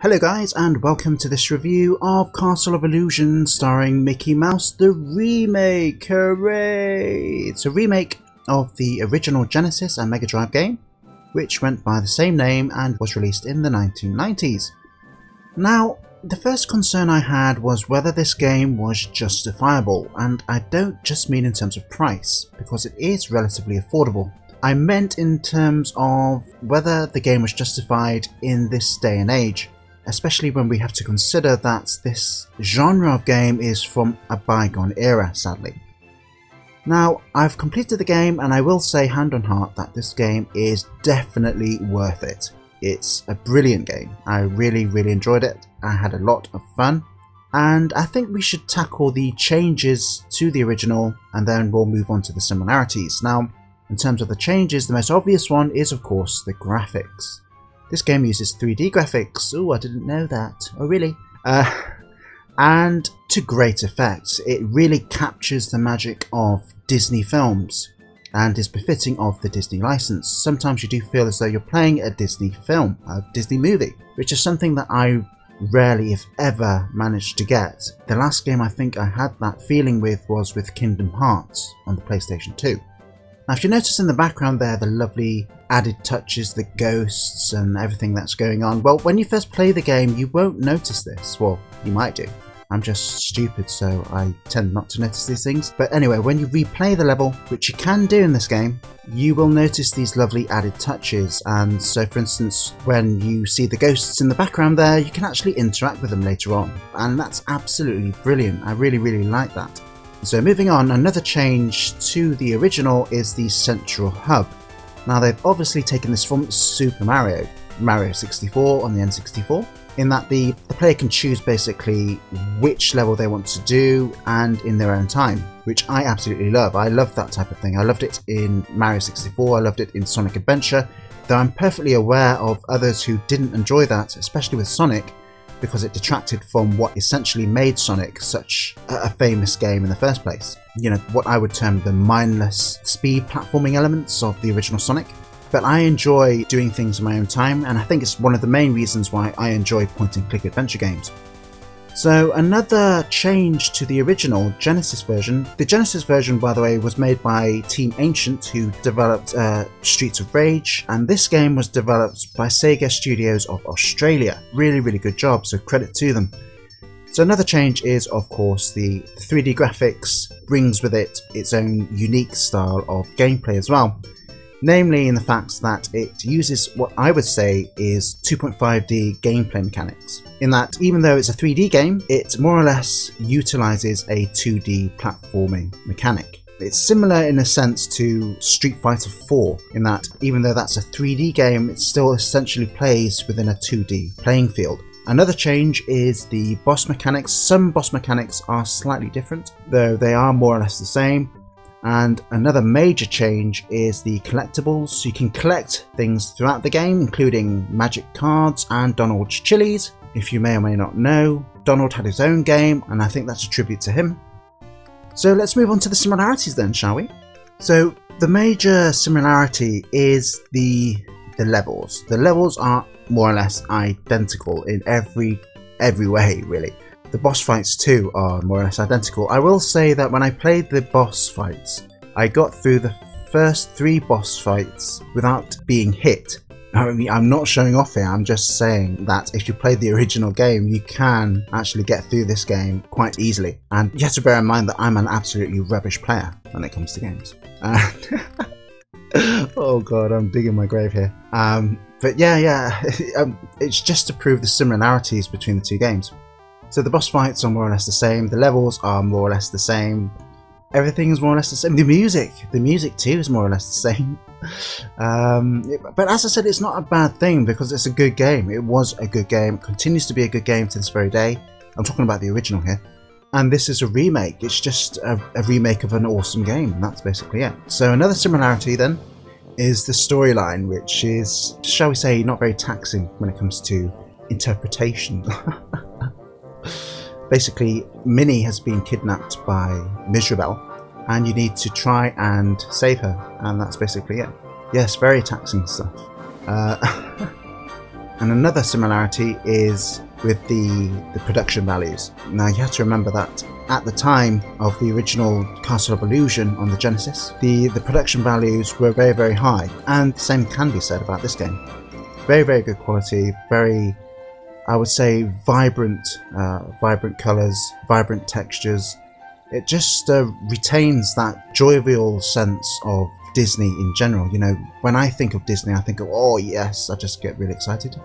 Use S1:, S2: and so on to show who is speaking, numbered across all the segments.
S1: Hello guys, and welcome to this review of Castle of Illusion starring Mickey Mouse the remake. Hooray! It's a remake of the original Genesis and Mega Drive game, which went by the same name and was released in the 1990s. Now, the first concern I had was whether this game was justifiable, and I don't just mean in terms of price, because it is relatively affordable. I meant in terms of whether the game was justified in this day and age, especially when we have to consider that this genre of game is from a bygone era, sadly. Now, I've completed the game, and I will say hand on heart that this game is definitely worth it. It's a brilliant game. I really enjoyed it. I had a lot of fun, and I think we should tackle the changes to the original and then we'll move on to the similarities. Now, in terms of the changes, the most obvious one is of course the graphics. This game uses 3D graphics. Oh, I didn't know that. Oh, really? And to great effect. It really captures the magic of Disney films and is befitting of the Disney license. Sometimes you do feel as though you're playing a Disney film, a Disney movie, which is something that I rarely, if ever, managed to get. The last game I think I had that feeling with was with Kingdom Hearts on the PlayStation 2. Now, if you notice in the background there the lovely added touches, the ghosts and everything that's going on, well, when you first play the game you won't notice this. Well, you might do. I'm just stupid, so I tend not to notice these things. But anyway, when you replay the level, which you can do in this game, you will notice these lovely added touches. And so, for instance, when you see the ghosts in the background there, you can actually interact with them later on. And that's absolutely brilliant. I really like that. So moving on, another change to the original is the central hub. Now, they've obviously taken this from Super Mario 64 on the N64, in that the player can choose basically which level they want to do and in their own time, which I absolutely love. I love that type of thing. I loved it in Mario 64, I loved it in Sonic Adventure, though I'm perfectly aware of others who didn't enjoy that, especially with Sonic, because it detracted from what essentially made Sonic such a famous game in the first place. You know, what I would term the mindless speed platforming elements of the original Sonic. But I enjoy doing things in my own time, and I think it's one of the main reasons why I enjoy point-and-click adventure games. So another change to the original Genesis version. The Genesis version, by the way, was made by Team Ancient, who developed Streets of Rage, and this game was developed by Sega Studios of Australia. Really good job, so credit to them. So another change is, of course, the 3D graphics brings with it its own unique style of gameplay as well. Namely in the fact that it uses what I would say is 2.5D gameplay mechanics. In that, even though it's a 3D game, it more or less utilises a 2D platforming mechanic. It's similar in a sense to Street Fighter 4, in that even though that's a 3D game, it still essentially plays within a 2D playing field. Another change is the boss mechanics. Some boss mechanics are slightly different, though they are more or less the same. And another major change is the collectibles. You can collect things throughout the game, including magic cards and Donald's chilies. If you may or may not know, Donald had his own game, and I think that's a tribute to him. So let's move on to the similarities then, shall we? So the major similarity is the levels. The levels are more or less identical in every way, really. The boss fights too are more or less identical. I will say that when I played the boss fights, I got through the first 3 boss fights without being hit. I mean, I'm not showing off here, I'm just saying that if you play the original game, you can actually get through this game quite easily. And you have to bear in mind that I'm an absolutely rubbish player when it comes to games. Oh god, I'm digging my grave here. But yeah, it's just to prove the similarities between the two games. So the boss fights are more or less the same, the levels are more or less the same, everything is more or less the same. The music too is more or less the same. But as I said, it's not a bad thing because it's a good game. It was a good game, it continues to be a good game to this very day. I'm talking about the original here. And this is a remake, it's just a remake of an awesome game, and that's basically it. So another similarity then is the storyline, which is, shall we say, not very taxing when it comes to interpretation. Basically, Minnie has been kidnapped by Mizrabel, and you need to try and save her, and that's basically it. Yes, very taxing stuff. And another similarity is with the production values. Now you have to remember that at the time of the original Castle of Illusion on the Genesis, the production values were very, very high, and the same can be said about this game. Very, very good quality, very, I would say, vibrant colours, vibrant textures. It just retains that jovial sense of Disney in general. You know, when I think of Disney, I think of, oh yes, I just get really excited.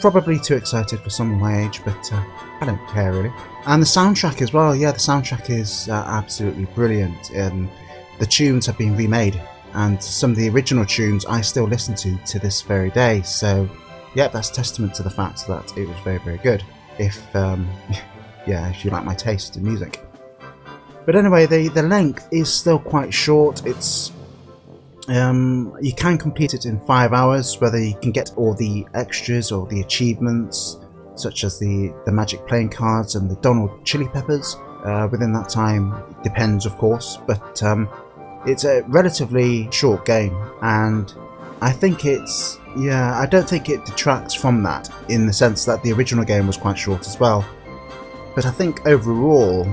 S1: Probably too excited for someone my age, but I don't care really. And the soundtrack as well, yeah, the soundtrack is absolutely brilliant. The tunes have been remade, and some of the original tunes I still listen to this very day. So, yeah, that's testament to the fact that it was very, very good. If, yeah, if you like my taste in music. But anyway, the length is still quite short. It's you can complete it in 5 hours, whether you can get all the extras or the achievements, such as the magic playing cards and the Donald Chili Peppers, within that time. Depends, of course, but it's a relatively short game, and I think it's, yeah, I don't think it detracts from that, in the sense that the original game was quite short as well. But I think overall,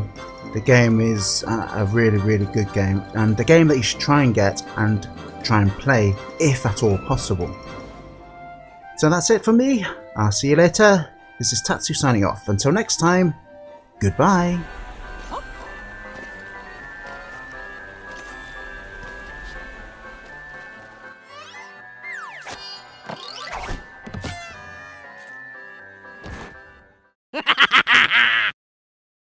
S1: the game is a really, really good game, and the game that you should try and get and try and play, if at all possible. So that's it for me. I'll see you later. This is Tatsu signing off. Until next time, goodbye.